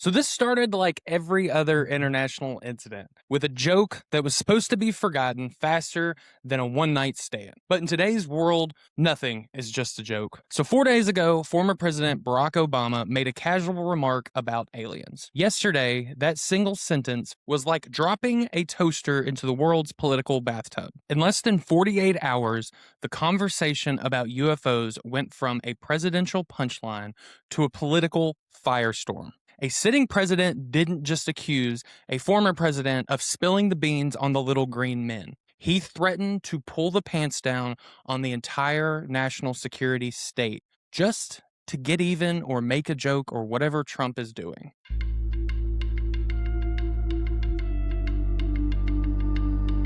So this started like every other international incident, with a joke that was supposed to be forgotten faster than a one-night stand. But in today's world, nothing is just a joke. So 4 days ago, former President Barack Obama made a casual remark about aliens. Yesterday, that single sentence was like dropping a toaster into the world's political bathtub. In less than 48 hours, the conversation about UFOs went from a presidential punchline to a political firestorm. A sitting president didn't just accuse a former president of spilling the beans on the little green men. He threatened to pull the pants down on the entire national security state just to get even or make a joke or whatever Trump is doing.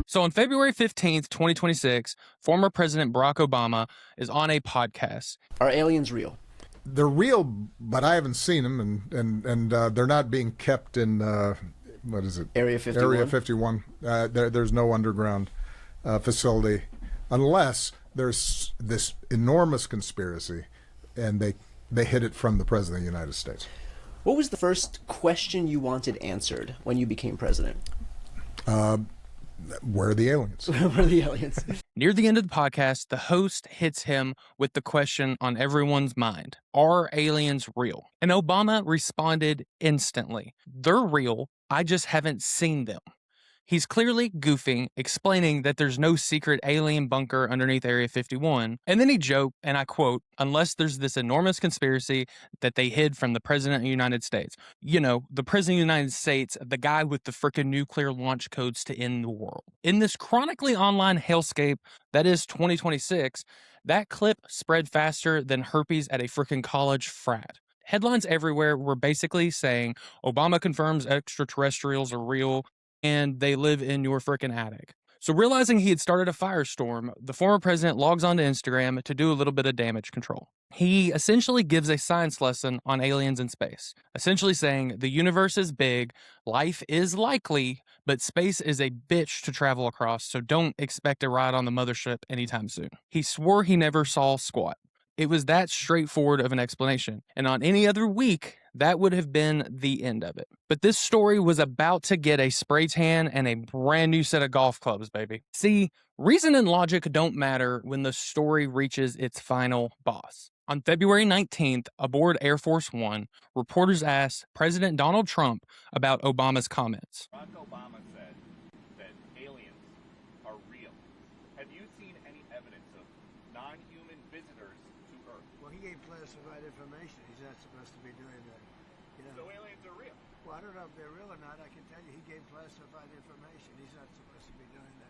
So on February 15th, 2026, former President Barack Obama is on a podcast. Are aliens real? They're real, but I haven't seen them, and they're not being kept in, what is it? Area 51? Area 51. There's no underground facility, unless there's this enormous conspiracy, and they hid it from the President of the United States. What was the first question you wanted answered when you became president? Where are the aliens? Where are the aliens? Near the end of the podcast, the host hits him with the question on everyone's mind: are aliens real? And Obama responded instantly: they're real, I just haven't seen them. He's clearly goofing, explaining that there's no secret alien bunker underneath Area 51. And then he joked, and I quote, unless there's this enormous conspiracy that they hid from the President of the United States. You know, the President of the United States, the guy with the frickin' nuclear launch codes to end the world. In this chronically online hellscape that is 2026, that clip spread faster than herpes at a frickin' college frat. Headlines everywhere were basically saying, Obama confirms extraterrestrials are real, and they live in your frickin' attic. So realizing he had started a firestorm, the former president logs onto Instagram to do a little bit of damage control. He essentially gives a science lesson on aliens in space, essentially saying the universe is big, life is likely, but space is a bitch to travel across, so don't expect a ride on the mothership anytime soon. He swore he never saw squat. It was that straightforward of an explanation, and on any other week, that would have been the end of it. But this story was about to get a spray tan and a brand new set of golf clubs, baby. See, reason and logic don't matter when the story reaches its final boss. On February 19th, aboard Air Force One, reporters asked President Donald Trump about Obama's comments. Barack Obama said that aliens are real. Have you seen any evidence of non-human visitors to Earth? Well, he gave classified information. He's not supposed to be doing that. You know? So aliens are real. Well, I don't know if they're real or not. I can tell you he gave classified information. He's not supposed to be doing that.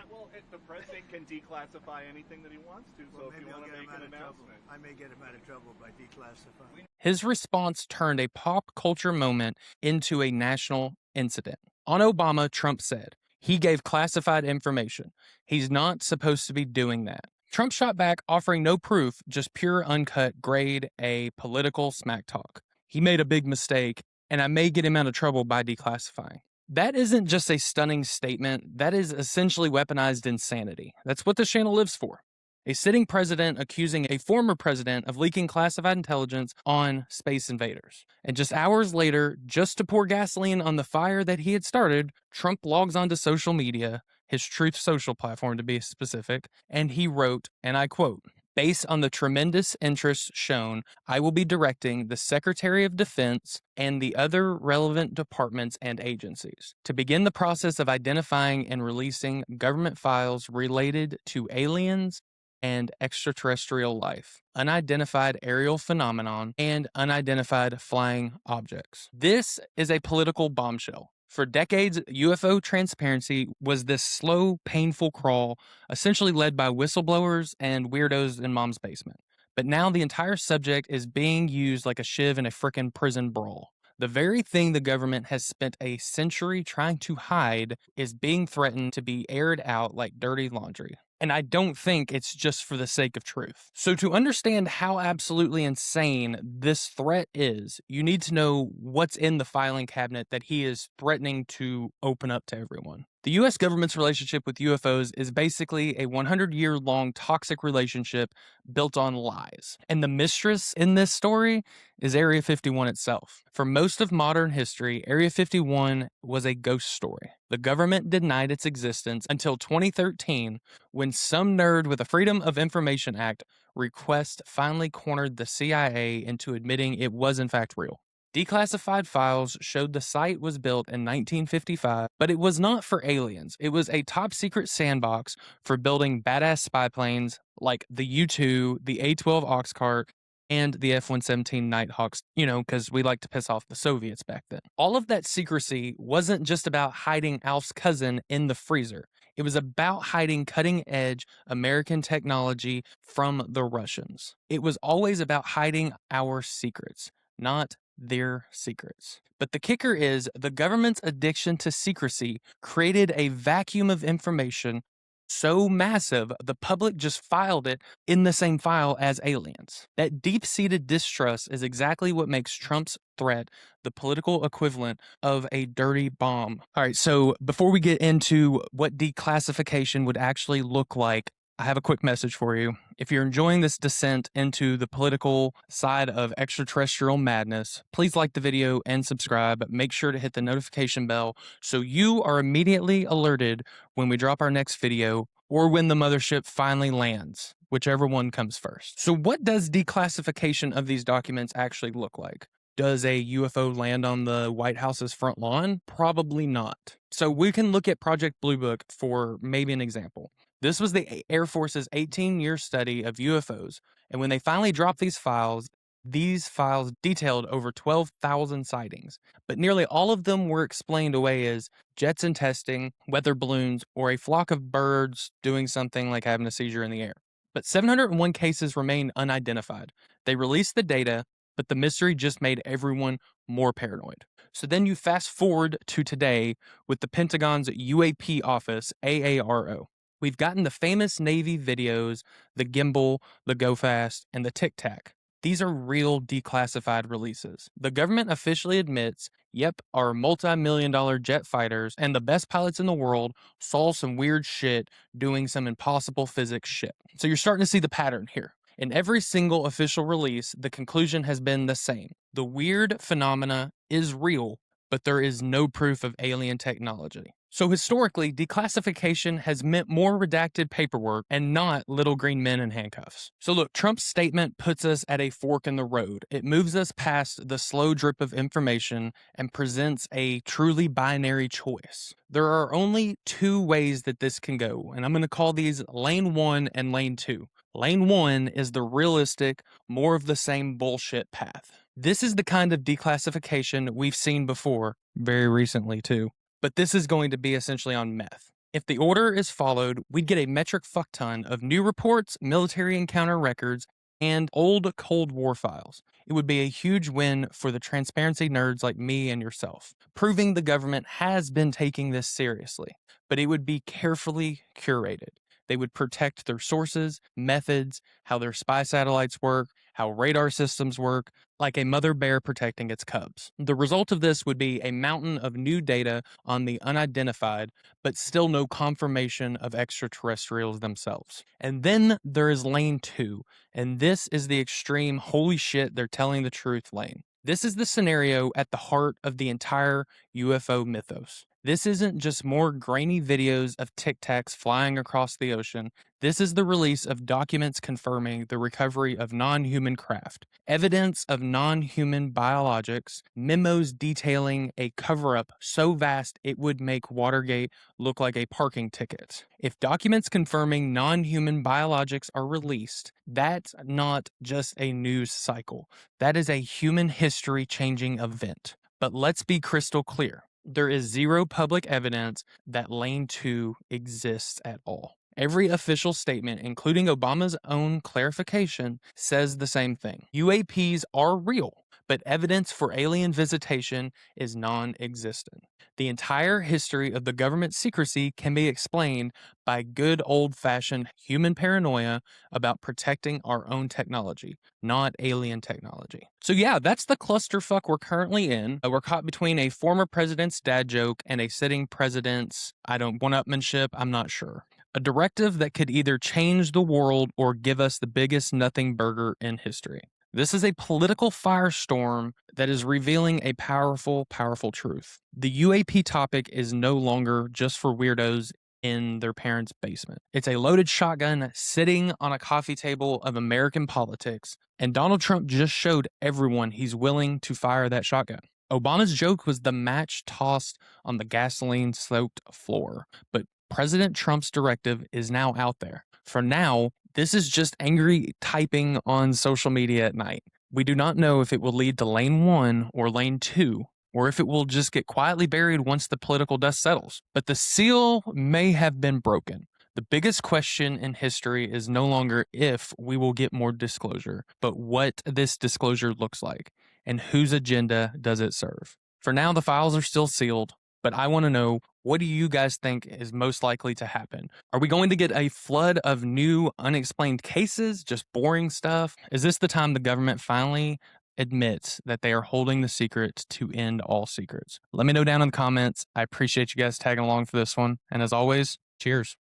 Well, if the president can declassify anything that he wants to, so Well, if you maybe I'll want to get make him out an of trouble. announcement. I may get him out of trouble by declassifying. His response turned a pop culture moment into a national incident. On Obama, Trump said, he gave classified information. He's not supposed to be doing that. Trump shot back, offering no proof, just pure uncut grade A political smack talk. He made a big mistake, and I may get him out of trouble by declassifying. That isn't just a stunning statement. That is essentially weaponized insanity. That's what this channel lives for. A sitting president accusing a former president of leaking classified intelligence on space invaders. And just hours later, just to pour gasoline on the fire that he had started, Trump logs onto social media, his Truth Social platform to be specific, and he wrote, and I quote, based on the tremendous interest shown, I will be directing the Secretary of Defense and the other relevant departments and agencies to begin the process of identifying and releasing government files related to aliens and extraterrestrial life, unidentified aerial phenomenon, and unidentified flying objects. This is a political bombshell. For decades, UFO transparency was this slow, painful crawl, essentially led by whistleblowers and weirdos in mom's basement. But now the entire subject is being used like a shiv in a frickin' prison brawl. The very thing the government has spent a century trying to hide is being threatened to be aired out like dirty laundry. And I don't think it's just for the sake of truth. So to understand how absolutely insane this threat is, you need to know what's in the filing cabinet that he is threatening to open up to everyone. The U.S. government's relationship with UFOs is basically a 100-year-long toxic relationship built on lies. And the mistress in this story is Area 51 itself. For most of modern history, Area 51 was a ghost story. The government denied its existence until 2013, when some nerd with a Freedom of Information Act request finally cornered the CIA into admitting it was in fact real. Declassified files showed the site was built in 1955, but it was not for aliens. It was a top secret sandbox for building badass spy planes like the U-2, the A-12 Oxcart, and the F-117 Nighthawks, because we like to piss off the Soviets back then. All of that secrecy wasn't just about hiding Alf's cousin in the freezer. It was about hiding cutting-edge American technology from the Russians. It was always about hiding our secrets, not their secrets. But the kicker is the government's addiction to secrecy created a vacuum of information so massive the public just filed it in the same file as aliens. That deep-seated distrust is exactly what makes Trump's threat the political equivalent of a dirty bomb. All right, so before we get into what declassification would actually look like, I have a quick message for you. If you're enjoying this descent into the political side of extraterrestrial madness, please like the video and subscribe. Make sure to hit the notification bell so you are immediately alerted when we drop our next video or when the mothership finally lands, whichever one comes first. So what does declassification of these documents actually look like? Does a UFO land on the White House's front lawn? Probably not. So we can look at Project Blue Book for maybe an example. This was the Air Force's 18-year study of UFOs, and when they finally dropped these files detailed over 12,000 sightings, but nearly all of them were explained away as jets in testing, weather balloons, or a flock of birds doing something like having a seizure in the air. But 701 cases remain unidentified. They released the data, but the mystery just made everyone more paranoid. So then you fast forward to today with the Pentagon's UAP office, AARO. We've gotten the famous Navy videos, the gimbal, the go fast, and the tic tac. These are real declassified releases. The government officially admits, yep, our multi-million-dollar jet fighters and the best pilots in the world saw some weird shit doing some impossible physics shit. So you're starting to see the pattern here. In every single official release, the conclusion has been the same. The weird phenomena is real, but there is no proof of alien technology. So historically, declassification has meant more redacted paperwork and not little green men in handcuffs. So look, Trump's statement puts us at a fork in the road. It moves us past the slow drip of information and presents a truly binary choice. There are only two ways that this can go, and I'm going to call these Lane 1 and Lane 2. Lane 1 is the realistic, more of the same bullshit path. This is the kind of declassification we've seen before, very recently too. But this is going to be essentially on meth. If the order is followed, we'd get a metric fuckton of new reports, military encounter records, and old Cold War files. It would be a huge win for the transparency nerds like me and yourself, proving the government has been taking this seriously. But it would be carefully curated. They would protect their sources, methods, how their spy satellites work, how radar systems work, like a mother bear protecting its cubs. The result of this would be a mountain of new data on the unidentified, but still no confirmation of extraterrestrials themselves. And then there is Lane 2, and this is the extreme holy shit they're telling the truth lane. This is the scenario at the heart of the entire UFO mythos. This isn't just more grainy videos of Tic Tacs flying across the ocean. This is the release of documents confirming the recovery of non-human craft, evidence of non-human biologics, memos detailing a cover-up so vast it would make Watergate look like a parking ticket. If documents confirming non-human biologics are released, that's not just a news cycle. That is a human history-changing event. But let's be crystal clear. There is zero public evidence that Lane 2 exists at all. Every official statement, including Obama's own clarification, says the same thing. UAPs are real, but evidence for alien visitation is non-existent. The entire history of the government secrecy can be explained by good old-fashioned human paranoia about protecting our own technology, not alien technology. So yeah, that's the clusterfuck we're currently in. We're caught between a former president's dad joke and a sitting president's, one-upmanship, I'm not sure. A directive that could either change the world or give us the biggest nothing burger in history. This is a political firestorm that is revealing a powerful, powerful truth. The UAP topic is no longer just for weirdos in their parents' basement. It's a loaded shotgun sitting on a coffee table of American politics, and Donald Trump just showed everyone he's willing to fire that shotgun. Obama's joke was the match tossed on the gasoline-soaked floor, but President Trump's directive is now out there. For now, this is just angry typing on social media at night. We do not know if it will lead to lane 1 or lane 2, or if it will just get quietly buried once the political dust settles. But the seal may have been broken. The biggest question in history is no longer if we will get more disclosure, but what this disclosure looks like, and whose agenda does it serve. For now, the files are still sealed, but I want to know, what do you guys think is most likely to happen? Are we going to get a flood of new unexplained cases, just boring stuff? Is this the time the government finally admits that they are holding the secret to end all secrets? Let me know down in the comments. I appreciate you guys tagging along for this one. And as always, cheers.